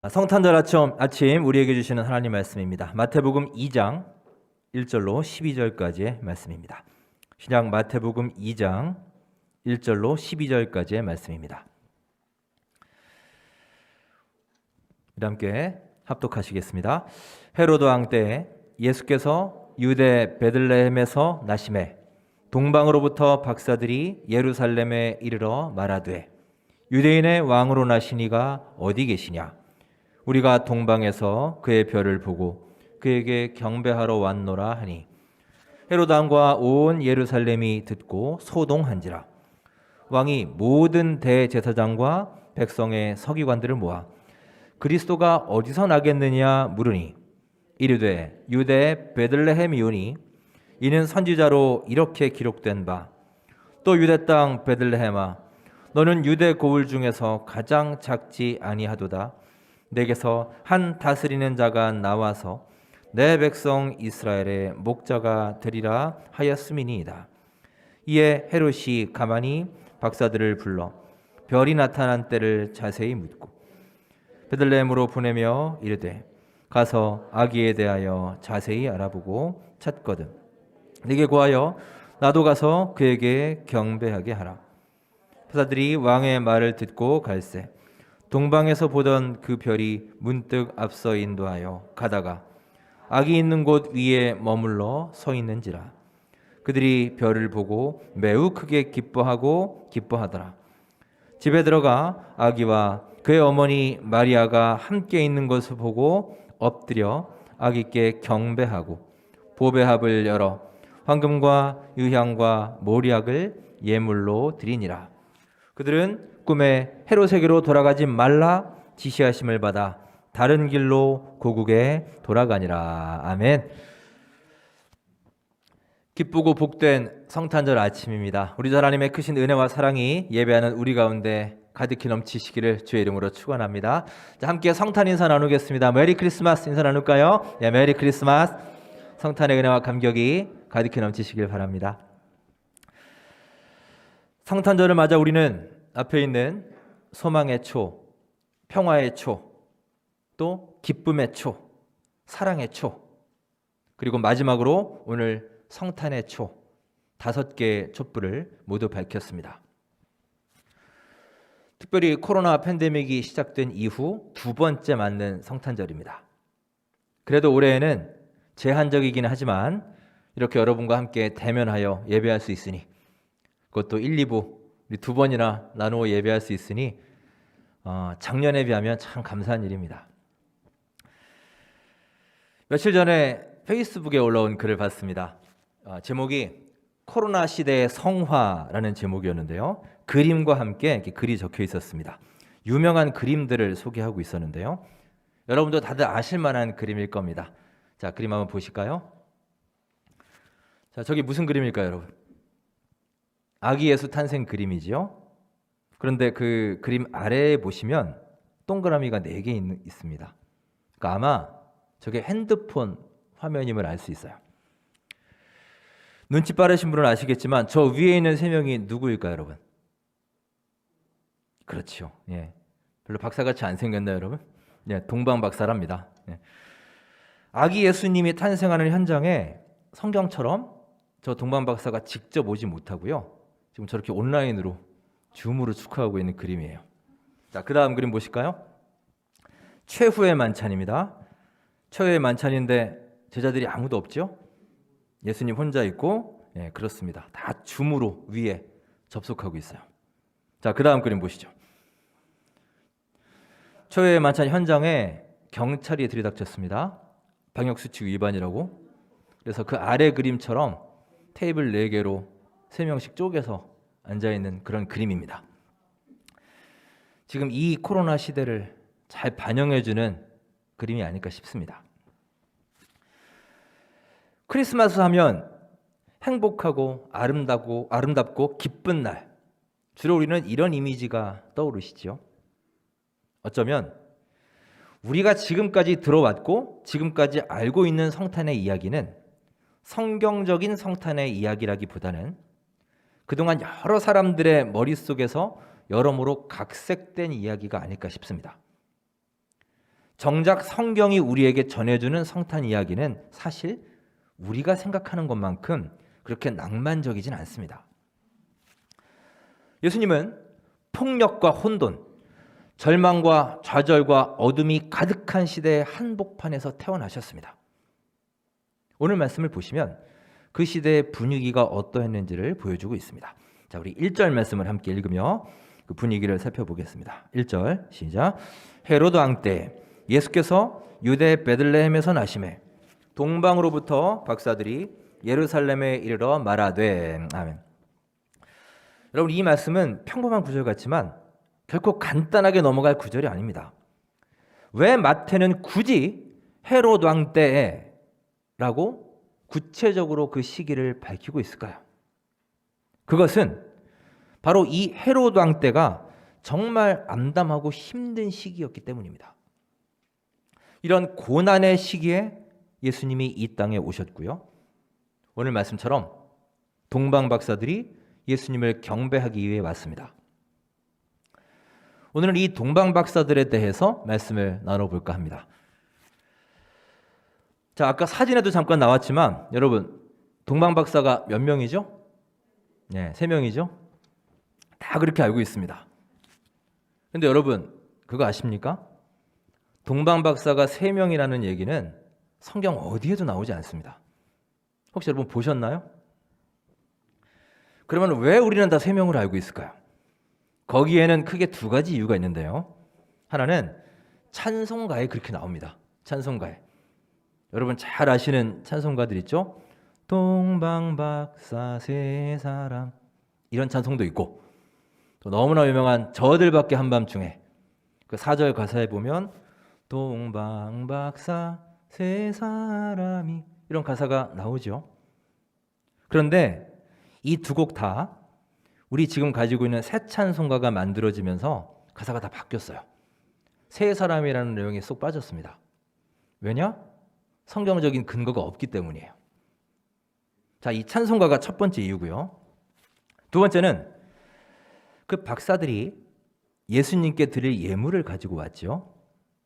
성탄절 아침 우리에게 주시는 하나님 말씀입니다. 마태복음 2장 1절로 12절까지의 말씀입니다. 신약 마태복음 2장 1절로 12절까지의 말씀입니다. 우리 함께 합독하시겠습니다. 헤로드 왕 때에 예수께서 유대 베들레헴에서 나심에 동방으로부터 박사들이 예루살렘에 이르러 말하되 유대인의 왕으로 나시니가 어디 계시냐? 우리가 동방에서 그의 별을 보고 그에게 경배하러 왔노라 하니 헤로드 왕과 온 예루살렘이 듣고 소동한지라. 왕이 모든 대제사장과 백성의 서기관들을 모아 그리스도가 어디서 나겠느냐 물으니 이르되 유대 베들레헴이오니 이는 선지자로 이렇게 기록된 바 또 유대 땅 베들레헴아 너는 유대 고을 중에서 가장 작지 아니하도다. 내게서 한 다스리는 자가 나와서 내 백성 이스라엘의 목자가 되리라 하였음이니이다. 이에 헤롯이 가만히 박사들을 불러 별이 나타난 때를 자세히 묻고 베들레헴으로 보내며 이르되 가서 아기에 대하여 자세히 알아보고 찾거든 네게 구하여 나도 가서 그에게 경배하게 하라. 박사들이 왕의 말을 듣고 갈새 동방에서 보던 그 별이 문득 앞서 인도하여 가다가 아기 있는 곳 위에 머물러 서 있는지라. 그들이 별을 보고 매우 크게 기뻐하더라. 집에 들어가 아기와 그의 어머니 마리아가 함께 있는 것을 보고 엎드려 아기께 경배하고 보배합을 열어 황금과 유향과 모략을 예물로 드리니라. 그들은 꿈에 헤롯에게로 돌아가지 말라 지시하심을 받아 다른 길로 고국에 돌아가니라. 아멘. 기쁘고 복된 성탄절 아침입니다. 우리 주 하나님의 크신 은혜와 사랑이 예배하는 우리 가운데 가득히 넘치시기를 주의 이름으로 축원합니다. 자, 함께 성탄 인사 나누겠습니다. 메리 크리스마스 인사 나눌까요? 네, 메리 크리스마스. 성탄의 은혜와 감격이 가득히 넘치시길 바랍니다. 성탄절을 맞아 우리는 앞에 있는 소망의 초, 평화의 초, 또 기쁨의 초, 사랑의 초, 그리고 마지막으로 오늘 성탄의 초, 5개의 촛불을 모두 밝혔습니다. 특별히 코로나 팬데믹이 시작된 이후 2번째 맞는 성탄절입니다. 그래도 올해에는 제한적이긴 하지만 이렇게 여러분과 함께 대면하여 예배할 수 있으니, 그것도 1, 2부 2번이나 나누어 예배할 수 있으니 작년에 비하면 참 감사한 일입니다. 며칠 전에 페이스북에 올라온 글을 봤습니다. 제목이 코로나 시대의 성화라는 제목이었는데요. 그림과 함께 이렇게 글이 적혀 있었습니다. 유명한 그림들을 소개하고 있었는데요. 여러분도 다들 아실 만한 그림일 겁니다. 자, 그림 한번 보실까요? 자, 저기 무슨 그림일까요, 여러분? 아기 예수 탄생 그림이지요. 그런데 그 그림 아래에 보시면 동그라미가 4개 있습니다. 그러니까 아마 저게 핸드폰 화면임을 알 수 있어요. 눈치 빠르신 분은 아시겠지만 저 위에 있는 3명이 누구일까요, 여러분? 그렇죠. 예. 별로 박사같이 안 생겼나요, 여러분? 예, 동방 박사랍니다. 예. 아기 예수님이 탄생하는 현장에 성경처럼 저 동방 박사가 직접 오지 못하고요. 지금 저렇게 온라인으로 줌으로 축하하고 있는 그림이에요. 자, 그 다음 그림 보실까요? 최후의 만찬입니다. 최후의 만찬인데 제자들이 아무도 없죠? 예수님 혼자 있고, 예, 그렇습니다. 다 줌으로 위에 접속하고 있어요. 자, 그 다음 그림 보시죠. 최후의 만찬 현장에 경찰이 들이닥쳤습니다. 방역수칙 위반이라고. 그래서 그 아래 그림처럼 테이블 4개로 3명씩 쪼개서 앉아있는 그런 그림입니다. 지금 이 코로나 시대를 잘 반영해주는 그림이 아닐까 싶습니다. 크리스마스 하면 행복하고 아름답고 기쁜 날, 주로 우리는 이런 이미지가 떠오르시죠. 어쩌면 우리가 지금까지 들어왔고 지금까지 알고 있는 성탄의 이야기는 성경적인 성탄의 이야기라기보다는 그동안 여러 사람들의 머릿속에서 여러모로 각색된 이야기가 아닐까 싶습니다. 정작 성경이 우리에게 전해주는 성탄 이야기는 사실 우리가 생각하는 것만큼 그렇게 낭만적이진 않습니다. 예수님은 폭력과 혼돈, 절망과 좌절과 어둠이 가득한 시대의 한복판에서 태어나셨습니다. 오늘 말씀을 보시면 그 시대의 분위기가 어떠했는지를 보여주고 있습니다. 자, 우리 1절 말씀을 함께 읽으며 그 분위기를 살펴보겠습니다. 1절 시작. 헤로드 왕 때 예수께서 유대 베들레헴에서 나시매 동방으로부터 박사들이 예루살렘에 이르러 말하되. 아멘. 여러분, 이 말씀은 평범한 구절 같지만 결코 간단하게 넘어갈 구절이 아닙니다. 왜 마태는 굳이 헤로드 왕 때에 라고 구체적으로 그 시기를 밝히고 있을까요? 그것은 바로 이 헤로드 왕 때가 정말 암담하고 힘든 시기였기 때문입니다. 이런 고난의 시기에 예수님이 이 땅에 오셨고요. 오늘 말씀처럼 동방 박사들이 예수님을 경배하기 위해 왔습니다. 오늘은 이 동방 박사들에 대해서 말씀을 나눠볼까 합니다. 자, 아까 사진에도 잠깐 나왔지만 여러분, 동방 박사가 몇 명이죠? 네, 3명이죠. 다 그렇게 알고 있습니다. 근데 여러분, 그거 아십니까? 동방 박사가 3명이라는 얘기는 성경 어디에도 나오지 않습니다. 혹시 여러분 보셨나요? 그러면 왜 우리는 다 3명을 알고 있을까요? 거기에는 크게 2가지 이유가 있는데요. 하나는 찬송가에 그렇게 나옵니다. 찬송가에. 여러분 잘 아시는 찬송가들 있죠? 동방박사 세 사람, 이런 찬송도 있고, 또 너무나 유명한 저들밖에 한밤중에 그 4절 가사에 보면 동방박사 세 사람이, 이런 가사가 나오죠. 그런데 이 2곡 다 우리 지금 가지고 있는 새 찬송가가 만들어지면서 가사가 다 바뀌었어요. 세 사람이라는 내용이 쏙 빠졌습니다. 왜냐? 성경적인 근거가 없기 때문이에요. 자, 이 찬송가가 첫 번째 이유고요. 두 번째는 그 박사들이 예수님께 드릴 예물을 가지고 왔죠.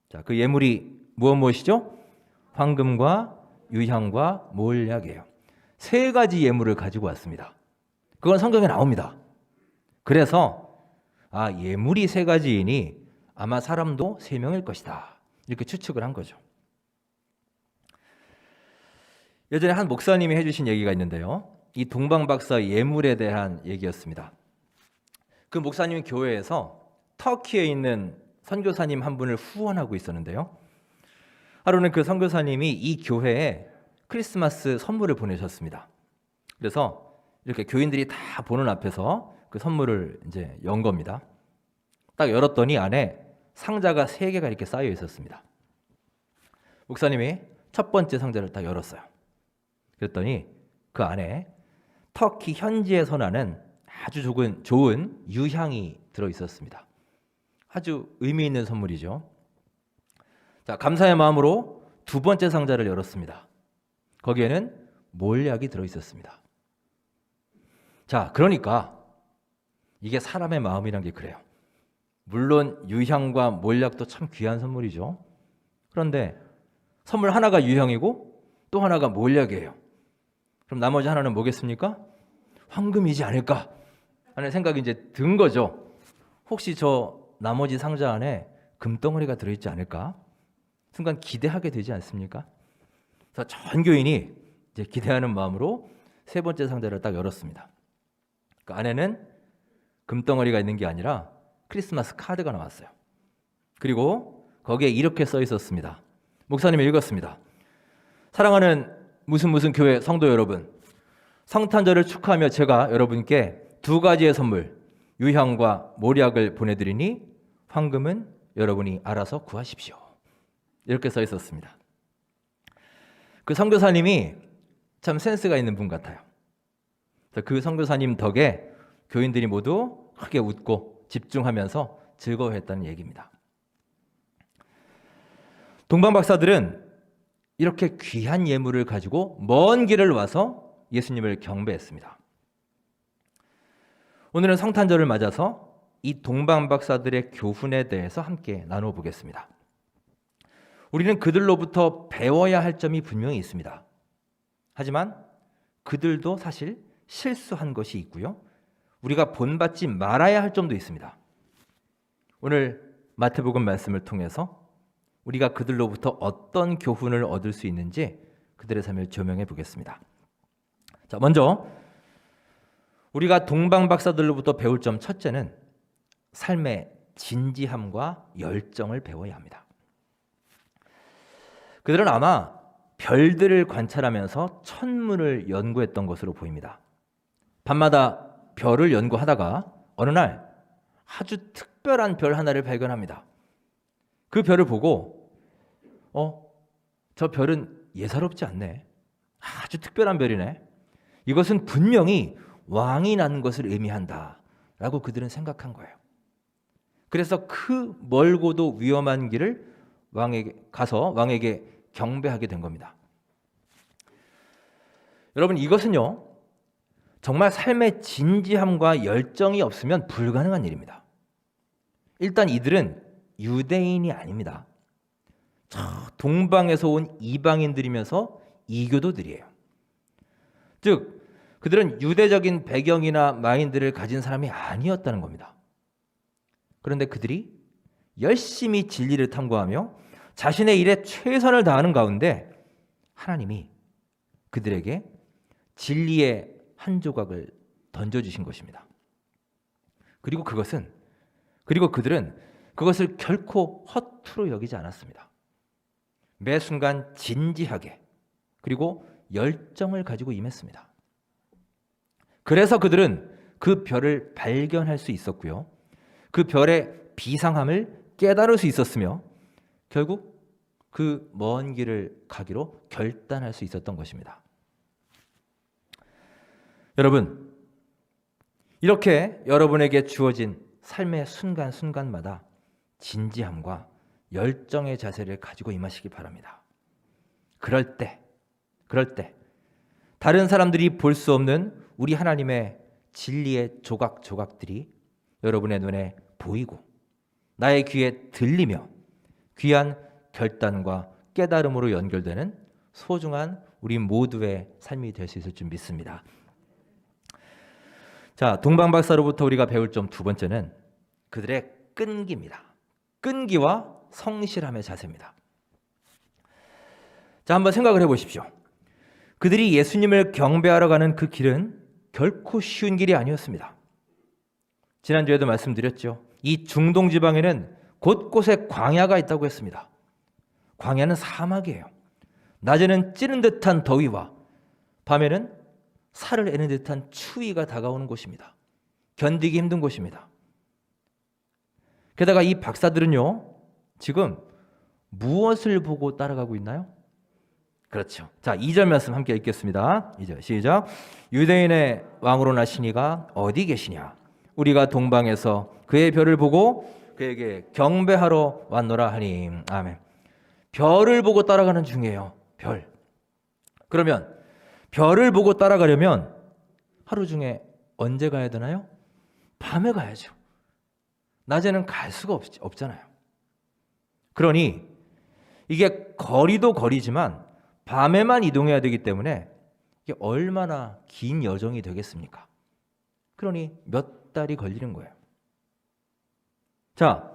자, 그 예물이 무엇이죠? 황금과 유향과 몰약이에요. 3가지 예물을 가지고 왔습니다. 그건 성경에 나옵니다. 그래서 예물이 3가지이니 아마 사람도 3명일 것이다, 이렇게 추측을 한 거죠. 예전에 한 목사님이 해주신 얘기가 있는데요. 이 동방박사 예물에 대한 얘기였습니다. 그 목사님이 교회에서 터키에 있는 선교사님 한 분을 후원하고 있었는데요. 하루는 그 선교사님이 이 교회에 크리스마스 선물을 보내셨습니다. 그래서 이렇게 교인들이 다 보는 앞에서 그 선물을 이제 연 겁니다. 딱 열었더니 안에 상자가 3개가 이렇게 쌓여 있었습니다. 목사님이 첫 번째 상자를 딱 열었어요. 그랬더니 그 안에 터키 현지에서 나는 아주 좋은 유향이 들어 있었습니다. 아주 의미 있는 선물이죠. 자, 감사의 마음으로 2번째 상자를 열었습니다. 거기에는 몰약이 들어 있었습니다. 자, 그러니까 이게 사람의 마음이란 게 그래요. 물론 유향과 몰약도 참 귀한 선물이죠. 그런데 선물 하나가 유향이고 또 하나가 몰약이에요. 그럼 나머지 하나는 뭐겠습니까? 황금이지 않을까 하는 생각이 이제 든 거죠. 혹시 저 나머지 상자 안에 금덩어리가 들어있지 않을까? 순간 기대하게 되지 않습니까? 그래서 전 교인이 이제 기대하는 마음으로 3번째 상자를 딱 열었습니다. 그 안에는 금덩어리가 있는 게 아니라 크리스마스 카드가 나왔어요. 그리고 거기에 이렇게 써 있었습니다. 목사님이 읽었습니다. 사랑하는 무슨 교회 성도 여러분, 성탄절을 축하하며 제가 여러분께 2가지의 선물, 유향과 몰약을 보내드리니 황금은 여러분이 알아서 구하십시오. 이렇게 써 있었습니다. 그 선교사님이 참 센스가 있는 분 같아요. 그 선교사님 덕에 교인들이 모두 크게 웃고 집중하면서 즐거워했다는 얘기입니다. 동방 박사들은 이렇게 귀한 예물을 가지고 먼 길을 와서 예수님을 경배했습니다. 오늘은 성탄절을 맞아서 이 동방 박사들의 교훈에 대해서 함께 나눠보겠습니다. 우리는 그들로부터 배워야 할 점이 분명히 있습니다. 하지만 그들도 사실 실수한 것이 있고요. 우리가 본받지 말아야 할 점도 있습니다. 오늘 마태복음 말씀을 통해서 우리가 그들로부터 어떤 교훈을 얻을 수 있는지 그들의 삶을 조명해 보겠습니다. 자, 먼저 우리가 동방박사들로부터 배울 점 첫째는 삶의 진지함과 열정을 배워야 합니다. 그들은 아마 별들을 관찰하면서 천문을 연구했던 것으로 보입니다. 밤마다 별을 연구하다가 어느 날 아주 특별한 별 하나를 발견합니다. 그 별을 보고 저 별은 예사롭지 않네. 아주 특별한 별이네. 이것은 분명히 왕이 난 것을 의미한다 라고 그들은 생각한 거예요. 그래서 그 멀고도 위험한 길을 왕에게 가서 왕에게 경배하게 된 겁니다. 여러분, 이것은요 정말 삶의 진지함과 열정이 없으면 불가능한 일입니다. 일단 이들은 유대인이 아닙니다. 저 동방에서 온 이방인들이면서 이교도들이에요. 즉 그들은 유대적인 배경이나 마인드를 가진 사람이 아니었다는 겁니다. 그런데 그들이 열심히 진리를 탐구하며 자신의 일에 최선을 다하는 가운데 하나님이 그들에게 진리의 한 조각을 던져주신 것입니다. 그리고 그들은 그것을 결코 허투루 여기지 않았습니다. 매 순간 진지하게 그리고 열정을 가지고 임했습니다. 그래서 그들은 그 별을 발견할 수 있었고요. 그 별의 비상함을 깨달을 수 있었으며 결국 그 먼 길을 가기로 결단할 수 있었던 것입니다. 여러분, 이렇게 여러분에게 주어진 삶의 순간순간마다 진지함과 열정의 자세를 가지고 임하시기 바랍니다. 그럴 때 다른 사람들이 볼 수 없는 우리 하나님의 진리의 조각조각들이 여러분의 눈에 보이고 나의 귀에 들리며 귀한 결단과 깨달음으로 연결되는 소중한 우리 모두의 삶이 될 수 있을 줄 믿습니다. 자, 동방박사로부터 우리가 배울 점 두 번째는 그들의 끈기입니다. 끈기와 성실함의 자세입니다. 자, 한번 생각을 해보십시오. 그들이 예수님을 경배하러 가는 그 길은 결코 쉬운 길이 아니었습니다. 지난주에도 말씀드렸죠. 이 중동 지방에는 곳곳에 광야가 있다고 했습니다. 광야는 사막이에요. 낮에는 찌는 듯한 더위와 밤에는 살을 애는 듯한 추위가 다가오는 곳입니다. 견디기 힘든 곳입니다. 게다가 이 박사들은요, 지금 무엇을 보고 따라가고 있나요? 그렇죠. 자, 2절 말씀 함께 읽겠습니다. 2절 시작. 유대인의 왕으로 나신 이가 어디 계시냐? 우리가 동방에서 그의 별을 보고 그에게 경배하러 왔노라 하니. 아멘. 별을 보고 따라가는 중이에요. 별. 그러면 별을 보고 따라가려면 하루 중에 언제 가야 되나요? 밤에 가야죠. 낮에는 갈 수가 없잖아요. 그러니 이게 거리도 거리지만 밤에만 이동해야 되기 때문에 이게 얼마나 긴 여정이 되겠습니까? 그러니 몇 달이 걸리는 거예요. 자,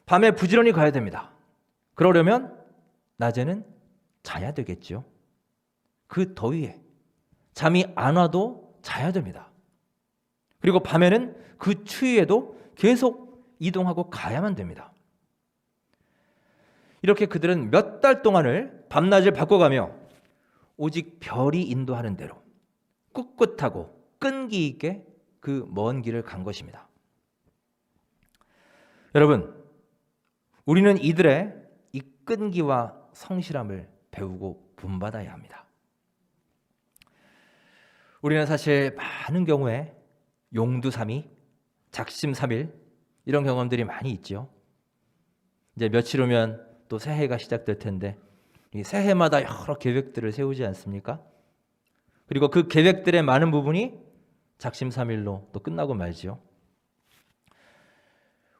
밤에 부지런히 가야 됩니다. 그러려면 낮에는 자야 되겠죠. 그 더위에 잠이 안 와도 자야 됩니다. 그리고 밤에는 그 추위에도 계속 이동하고 가야만 됩니다. 이렇게 그들은 몇 달 동안을 밤낮을 바꿔가며 오직 별이 인도하는 대로 꿋꿋하고 끈기 있게 그 먼 길을 간 것입니다. 여러분, 우리는 이들의 이 끈기와 성실함을 배우고 본받아야 합니다. 우리는 사실 많은 경우에 용두사미, 작심삼일 이런 경험들이 많이 있죠. 이제 며칠 후면 또 새해가 시작될 텐데 이 새해마다 여러 계획들을 세우지 않습니까? 그리고 그 계획들의 많은 부분이 작심삼일로 또 끝나고 말지요.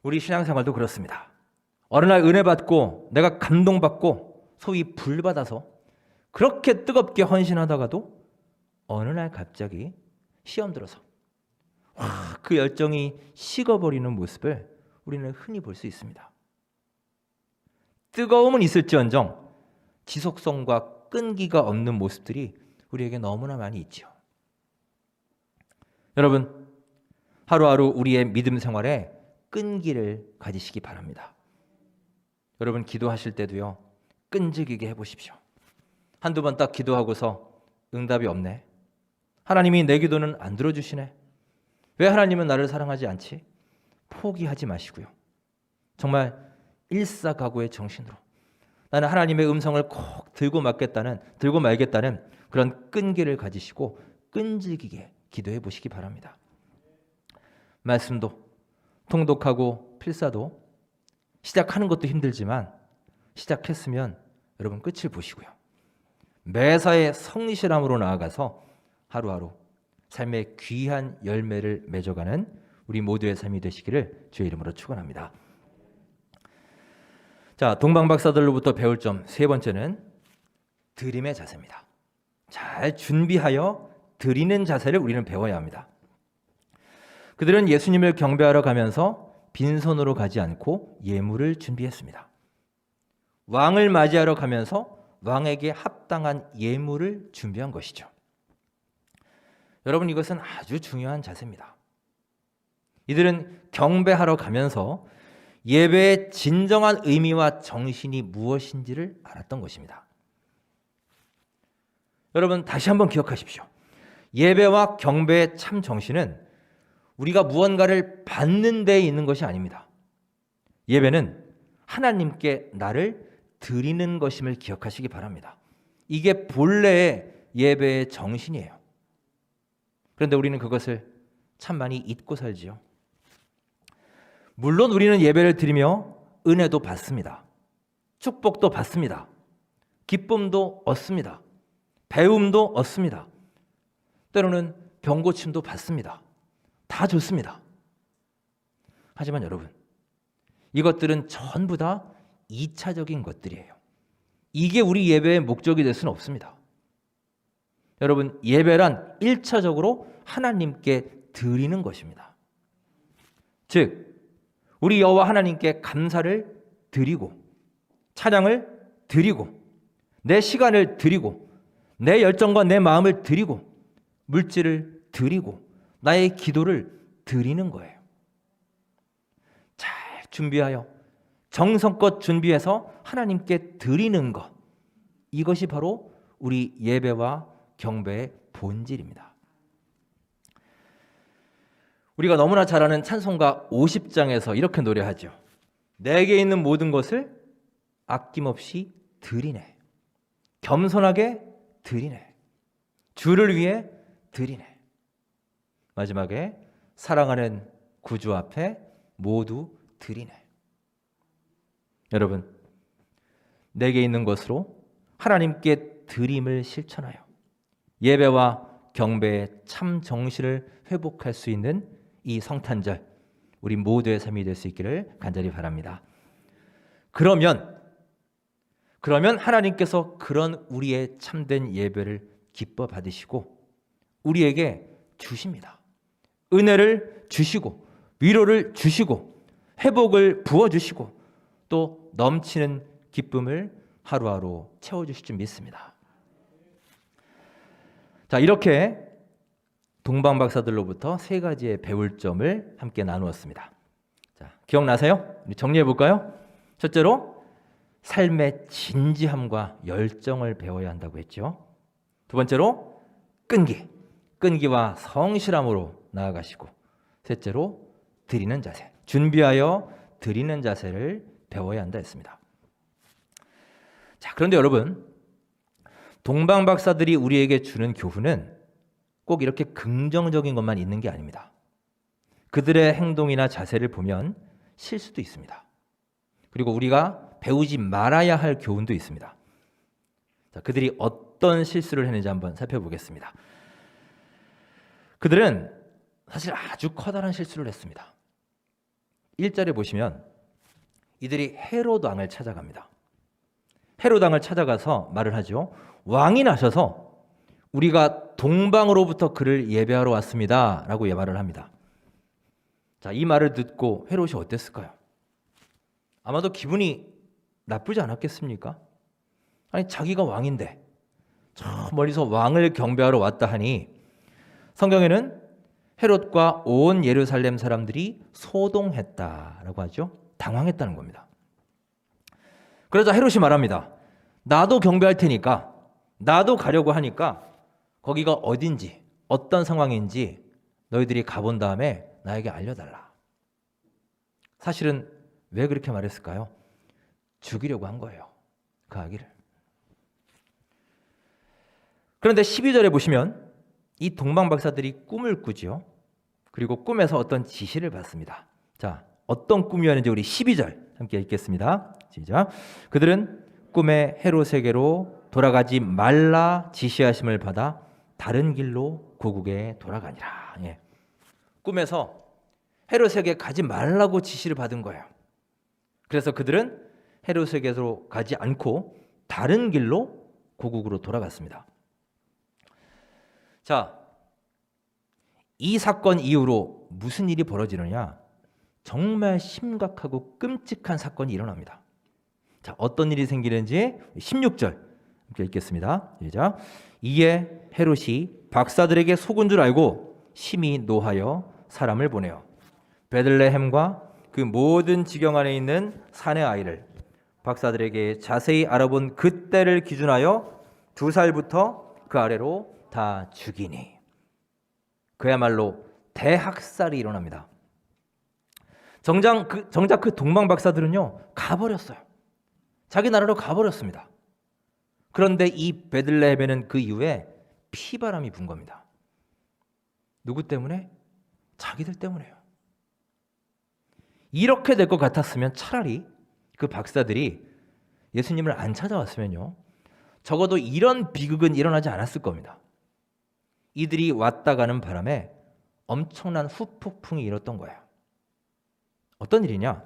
우리 신앙생활도 그렇습니다. 어느 날 은혜 받고 내가 감동받고 소위 불 받아서 그렇게 뜨겁게 헌신하다가도 어느 날 갑자기 시험 들어서 그 열정이 식어버리는 모습을 우리는 흔히 볼 수 있습니다. 뜨거움은 있을지언정 지속성과 끈기가 없는 모습들이 우리에게 너무나 많이 있죠. 여러분, 하루하루 우리의 믿음 생활에 끈기를 가지시기 바랍니다. 여러분, 기도하실 때도요, 끈질기게 해보십시오. 한두 번 딱 기도하고서 응답이 없네. 하나님이 내 기도는 안 들어주시네. 왜 하나님은 나를 사랑하지 않지? 포기하지 마시고요. 정말 일사각오의 정신으로 나는 하나님의 음성을 꼭 들고 말겠다는 그런 끈기를 가지시고 끈질기게 기도해 보시기 바랍니다. 말씀도 통독하고 필사도 시작하는 것도 힘들지만 시작했으면 여러분 끝을 보시고요. 매사에 성실함으로 나아가서 하루하루 삶의 귀한 열매를 맺어가는 우리 모두의 삶이 되시기를 주의 이름으로 축원합니다. 자, 동방박사들로부터 배울 점 세 번째는 드림의 자세입니다. 잘 준비하여 드리는 자세를 우리는 배워야 합니다. 그들은 예수님을 경배하러 가면서 빈손으로 가지 않고 예물을 준비했습니다. 왕을 맞이하러 가면서 왕에게 합당한 예물을 준비한 것이죠. 여러분, 이것은 아주 중요한 자세입니다. 이들은 경배하러 가면서 예배의 진정한 의미와 정신이 무엇인지를 알았던 것입니다. 여러분, 다시 한번 기억하십시오. 예배와 경배의 참 정신은 우리가 무언가를 받는 데에 있는 것이 아닙니다. 예배는 하나님께 나를 드리는 것임을 기억하시기 바랍니다. 이게 본래의 예배의 정신이에요. 그런데 우리는 그것을 참 많이 잊고 살지요. 물론 우리는 예배를 드리며 은혜도 받습니다. 축복도 받습니다. 기쁨도 얻습니다. 배움도 얻습니다. 때로는 병고침도 받습니다. 다 좋습니다. 하지만 여러분, 이것들은 전부 다 2차적인 것들이에요. 이게 우리 예배의 목적이 될 수는 없습니다. 여러분, 예배란 1차적으로 하나님께 드리는 것입니다. 즉, 우리 여호와 하나님께 감사를 드리고 찬양을 드리고 내 시간을 드리고 내 열정과 내 마음을 드리고 물질을 드리고 나의 기도를 드리는 거예요. 잘 준비하여 정성껏 준비해서 하나님께 드리는 것, 이것이 바로 우리 예배와 경배의 본질입니다. 우리가 너무나 잘 아는 찬송가 50장에서 이렇게 노래하죠. 내게 있는 모든 것을 아낌없이 드리네. 겸손하게 드리네. 주를 위해 드리네. 마지막에 사랑하는 구주 앞에 모두 드리네. 여러분, 내게 있는 것으로 하나님께 드림을 실천하여 예배와 경배의 참 정신을 회복할 수 있는 이 성탄절, 우리 모두의 삶이 될 수 있기를 간절히 바랍니다. 그러면 하나님께서 그런 우리의 참된 예배를 기뻐 받으시고 우리에게 주십니다. 은혜를 주시고 위로를 주시고 회복을 부어주시고 또 넘치는 기쁨을 하루하루 채워주실 줄 믿습니다. 자, 이렇게 동방박사들로부터 세 가지의 배울 점을 함께 나누었습니다. 자, 기억나세요? 우리 정리해 볼까요? 첫째로 삶의 진지함과 열정을 배워야 한다고 했죠. 두 번째로 끈기와 성실함으로 나아가시고, 셋째로 드리는 자세, 준비하여 드리는 자세를 배워야 한다 했습니다. 자, 그런데 여러분, 동방박사들이 우리에게 주는 교훈은 꼭 이렇게 긍정적인 것만 있는 게 아닙니다. 그들의 행동이나 자세를 보면 실수도 있습니다. 그리고 우리가 배우지 말아야 할 교훈도 있습니다. 자, 그들이 어떤 실수를 했는지 한번 살펴보겠습니다. 그들은 사실 아주 커다란 실수를 했습니다. 1절에 보시면 이들이 헤롯 왕을 찾아갑니다. 헤롯 왕을 찾아가서 말을 하죠. 왕이 나셔서 우리가 동방으로부터 그를 예배하러 왔습니다 라고 말을 합니다. 자, 이 말을 듣고 헤롯이 어땠을까요? 아마도 기분이 나쁘지 않았겠습니까? 아니, 자기가 왕인데 저 멀리서 왕을 경배하러 왔다 하니 성경에는 헤롯과 온 예루살렘 사람들이 소동했다라고 하죠. 당황했다는 겁니다. 그러자 헤롯이 말합니다. 나도 경배할 테니까, 나도 가려고 하니까 거기가 어딘지 어떤 상황인지 너희들이 가본 다음에 나에게 알려달라. 사실은 왜 그렇게 말했을까요? 죽이려고 한 거예요, 그 아기를. 그런데 12절에 보시면 이 동방박사들이 꿈을 꾸죠. 그리고 꿈에서 어떤 지시를 받습니다. 자, 어떤 꿈이었는지 우리 12절 함께 읽겠습니다. 시작. 그들은 꿈에 헤롯에게로 돌아가지 말라 지시하심을 받아 다른 길로 고국에 돌아가니라. 예. 꿈에서 헤롯에게 가지 말라고 지시를 받은 거예요. 그래서 그들은 헤롯에게로 가지 않고 다른 길로 고국으로 돌아갔습니다. 자, 이 사건 이후로 무슨 일이 벌어지느냐? 정말 심각하고 끔찍한 사건이 일어납니다. 자, 어떤 일이 생기는지 16절 함께 읽겠습니다. 시작. 이에 헤롯이 박사들에게 속은 줄 알고 심히 노하여 사람을 보내어 베들레헴과 그 모든 지경 안에 있는 산의 아이를 박사들에게 자세히 알아본 그때를 기준하여 2살부터 그 아래로 다 죽이니. 그야말로 대학살이 일어납니다. 정작 그 동방 박사들은요, 가버렸어요. 자기 나라로 가버렸습니다. 그런데 이 베들레헴에는 그 이후에 피바람이 분 겁니다. 누구 때문에? 자기들 때문에요. 이렇게 될 것 같았으면 차라리 그 박사들이 예수님을 안 찾아왔으면요, 적어도 이런 비극은 일어나지 않았을 겁니다. 이들이 왔다 가는 바람에 엄청난 후폭풍이 일었던 거예요. 어떤 일이냐?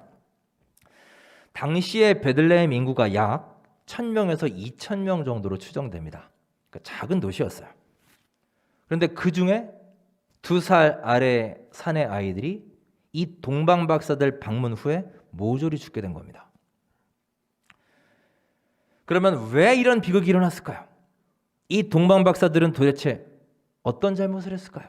당시에 베들레헴 인구가 약 1000명에서 2000명 정도로 추정됩니다. 그러니까 작은 도시였어요. 그런데 그 중에 2살 아래 산의 아이들이 이 동방 박사들 방문 후에 모조리 죽게 된 겁니다. 그러면 왜 이런 비극이 일어났을까요? 이 동방 박사들은 도대체 어떤 잘못을 했을까요?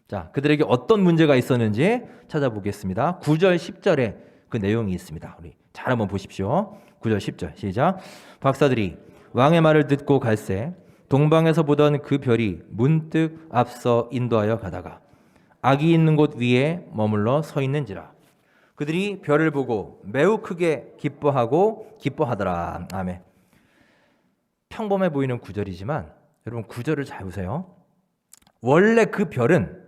자, 그들에게 어떤 문제가 있었는지 찾아보겠습니다. 9절, 10절에 그 내용이 있습니다. 우리 잘 한번 보십시오. 9절, 10절 시작. 박사들이 왕의 말을 듣고 갈새 동방에서 보던 그 별이 문득 앞서 인도하여 가다가 악이 있는 곳 위에 머물러 서 있는지라. 그들이 별을 보고 매우 크게 기뻐하더라. 아멘. 평범해 보이는 구절이지만 여러분, 구절을 잘 보세요. 원래 그 별은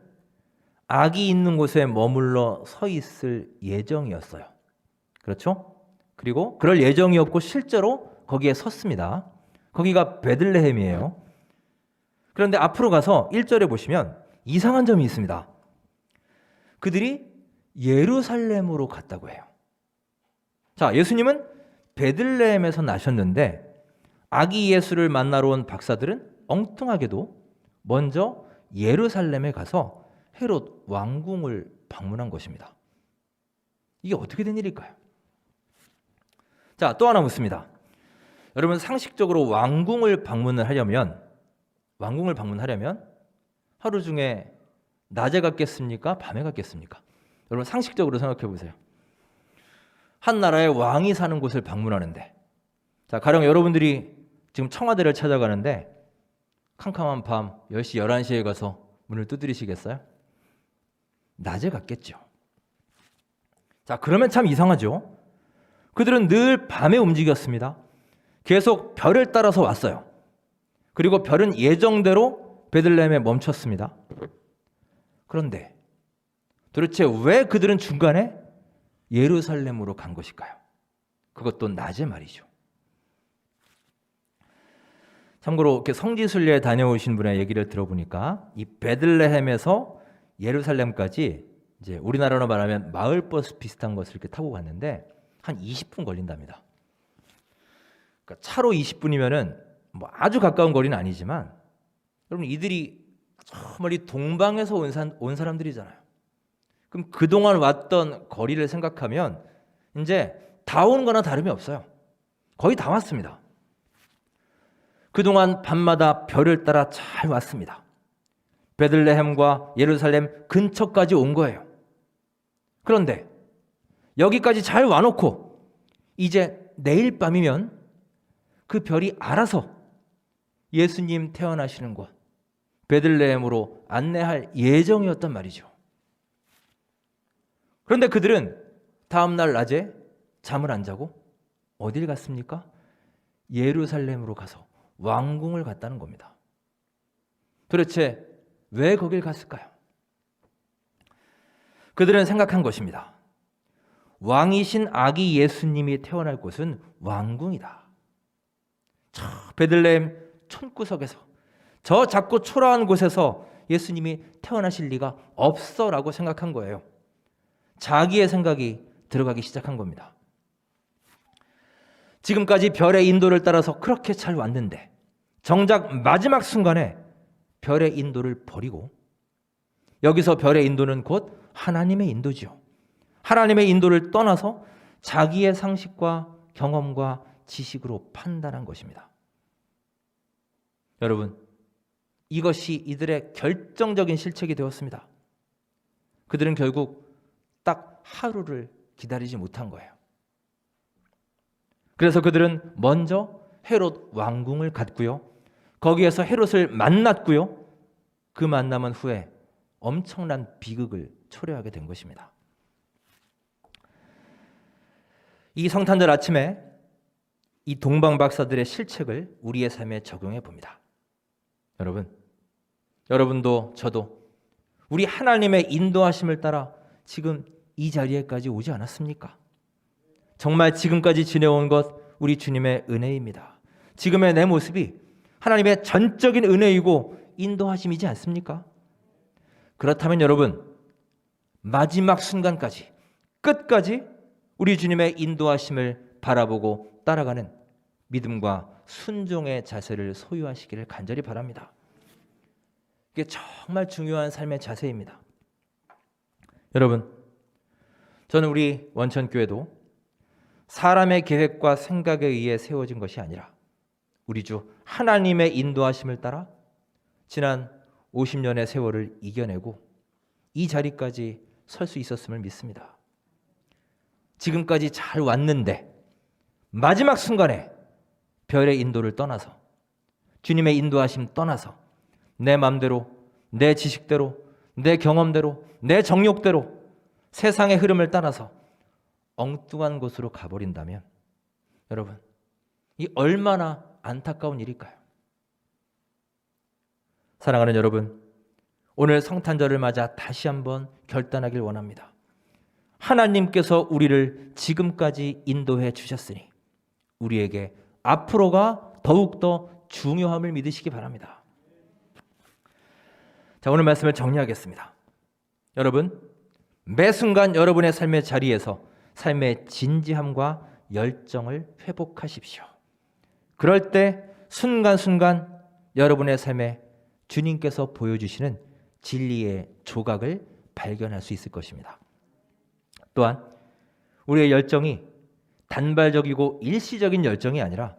악이 있는 곳에 머물러 서 있을 예정이었어요. 그렇죠? 그리고 그럴 예정이었고 실제로 거기에 섰습니다. 거기가 베들레헴이에요. 그런데 앞으로 가서 1절에 보시면 이상한 점이 있습니다. 그들이 예루살렘으로 갔다고 해요. 자, 예수님은 베들레헴에서 나셨는데 아기 예수를 만나러 온 박사들은 엉뚱하게도 먼저 예루살렘에 가서 헤롯 왕궁을 방문한 것입니다. 이게 어떻게 된 일일까요? 자, 또 하나 묻습니다. 여러분, 상식적으로 왕궁을 방문하려면 하루 중에 낮에 갔겠습니까? 밤에 갔겠습니까? 여러분, 상식적으로 생각해 보세요. 한 나라의 왕이 사는 곳을 방문하는데, 자, 가령 여러분들이 지금 청와대를 찾아가는데 캄캄한 밤 10시, 11시에 가서 문을 두드리시겠어요? 낮에 갔겠죠. 자, 그러면 참 이상하죠. 그들은 늘 밤에 움직였습니다. 계속 별을 따라서 왔어요. 그리고 별은 예정대로 베들레헴에 멈췄습니다. 그런데 도대체 왜 그들은 중간에 예루살렘으로 간 것일까요? 그것도 낮에 말이죠. 참고로 이렇게 성지순례에 다녀오신 분의 얘기를 들어보니까 이 베들레헴에서 예루살렘까지 이제 우리나라로 말하면 마을버스 비슷한 것을 이렇게 타고 갔는데 한 20분 걸린답니다. 그러니까 차로 20분이면은 뭐 아주 가까운 거리는 아니지만 여러분 이들이 저 멀리 동방에서 온 사람들이잖아요. 그럼 그동안 왔던 거리를 생각하면 이제 다 온 거나 다름이 없어요. 거의 다 왔습니다. 그동안 밤마다 별을 따라 잘 왔습니다. 베들레헴과 예루살렘 근처까지 온 거예요. 그런데 여기까지 잘 와놓고 이제 내일 밤이면 그 별이 알아서 예수님 태어나시는 곳 베들레헴으로 안내할 예정이었단 말이죠. 그런데 그들은 다음날 낮에 잠을 안 자고 어딜 갔습니까? 예루살렘으로 가서 왕궁을 갔다는 겁니다. 도대체 왜 거길 갔을까요? 그들은 생각한 것입니다. 왕이신 아기 예수님이 태어날 곳은 왕궁이다. 저 베들레헴 촌구석에서 저 작고 초라한 곳에서 예수님이 태어나실 리가 없어라고 생각한 거예요. 자기의 생각이 들어가기 시작한 겁니다. 지금까지 별의 인도를 따라서 그렇게 잘 왔는데 정작 마지막 순간에 별의 인도를 버리고 여기서 별의 인도는 곧 하나님의 인도지요. 하나님의 인도를 떠나서 자기의 상식과 경험과 지식으로 판단한 것입니다. 여러분, 이것이 이들의 결정적인 실책이 되었습니다. 그들은 결국 딱 하루를 기다리지 못한 거예요. 그래서 그들은 먼저 헤롯 왕궁을 갔고요. 거기에서 헤롯을 만났고요. 그 만남은 후에 엄청난 비극을 초래하게 된 것입니다. 이 성탄절 아침에 이 동방 박사들의 실책을 우리의 삶에 적용해 봅니다. 여러분도 저도 우리 하나님의 인도하심을 따라 지금 이 자리에까지 오지 않았습니까? 정말 지금까지 지내온 것 우리 주님의 은혜입니다. 지금의 내 모습이 하나님의 전적인 은혜이고 인도하심이지 않습니까? 그렇다면 여러분, 마지막 순간까지 끝까지 우리 주님의 인도하심을 바라보고 따라가는 믿음과 순종의 자세를 소유하시기를 간절히 바랍니다. 이게 정말 중요한 삶의 자세입니다. 여러분, 저는 우리 원천교회도 사람의 계획과 생각에 의해 세워진 것이 아니라 우리 주 하나님의 인도하심을 따라 지난 50년의 세월을 이겨내고 이 자리까지 설 수 있었음을 믿습니다. 지금까지 잘 왔는데 마지막 순간에 별의 인도를 떠나서 주님의 인도하심 떠나서 내 마음대로, 내 지식대로, 내 경험대로, 내 정욕대로 세상의 흐름을 따라서 엉뚱한 곳으로 가버린다면 여러분, 이 얼마나 안타까운 일일까요? 사랑하는 여러분, 오늘 성탄절을 맞아 다시 한번 결단하길 원합니다. 하나님께서 우리를 지금까지 인도해 주셨으니 우리에게 앞으로가 더욱더 중요함을 믿으시기 바랍니다. 자, 오늘 말씀을 정리하겠습니다. 여러분, 매 순간 여러분의 삶의 자리에서 삶의 진지함과 열정을 회복하십시오. 그럴 때 순간순간 여러분의 삶에 주님께서 보여주시는 진리의 조각을 발견할 수 있을 것입니다. 또한 우리의 열정이 단발적이고 일시적인 열정이 아니라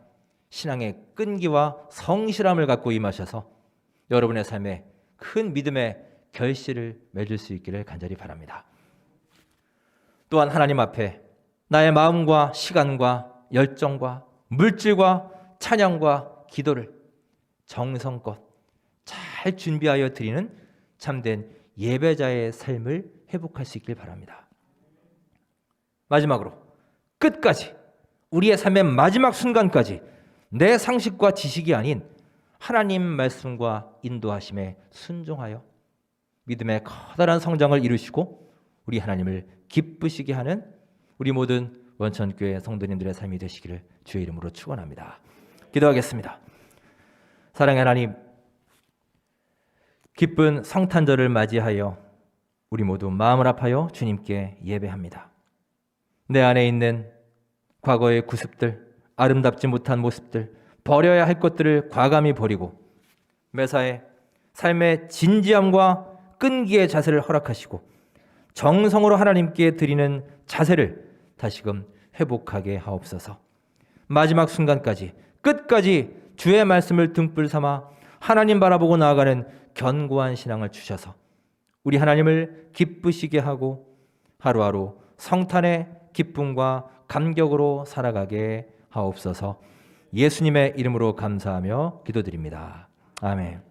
신앙의 끈기와 성실함을 갖고 임하셔서 여러분의 삶에 큰 믿음의 결실을 맺을 수 있기를 간절히 바랍니다. 또한 하나님 앞에 나의 마음과 시간과 열정과 물질과 찬양과 기도를 정성껏 잘 준비하여 드리는 참된 예배자의 삶을 회복할 수 있길 바랍니다. 마지막으로 끝까지 우리의 삶의 마지막 순간까지 내 상식과 지식이 아닌 하나님 말씀과 인도하심에 순종하여 믿음의 커다란 성장을 이루시고 우리 하나님을 기쁘시게 하는 우리 모든 원천교회 성도님들의 삶이 되시기를 주의 이름으로 축원합니다. 기도하겠습니다. 사랑의 하나님, 기쁜 성탄절을 맞이하여 우리 모두 마음을 합하여 주님께 예배합니다. 내 안에 있는 과거의 구습들, 아름답지 못한 모습들, 버려야 할 것들을 과감히 버리고 매사에 삶의 진지함과 끈기의 자세를 허락하시고 정성으로 하나님께 드리는 자세를 다시금 회복하게 하옵소서. 마지막 순간까지 끝까지 주의 말씀을 등불 삼아 하나님 바라보고 나아가는 견고한 신앙을 주셔서 우리 하나님을 기쁘시게 하고 하루하루 성탄의 기쁨과 감격으로 살아가게 하옵소서. 예수님의 이름으로 감사하며 기도드립니다. 아멘.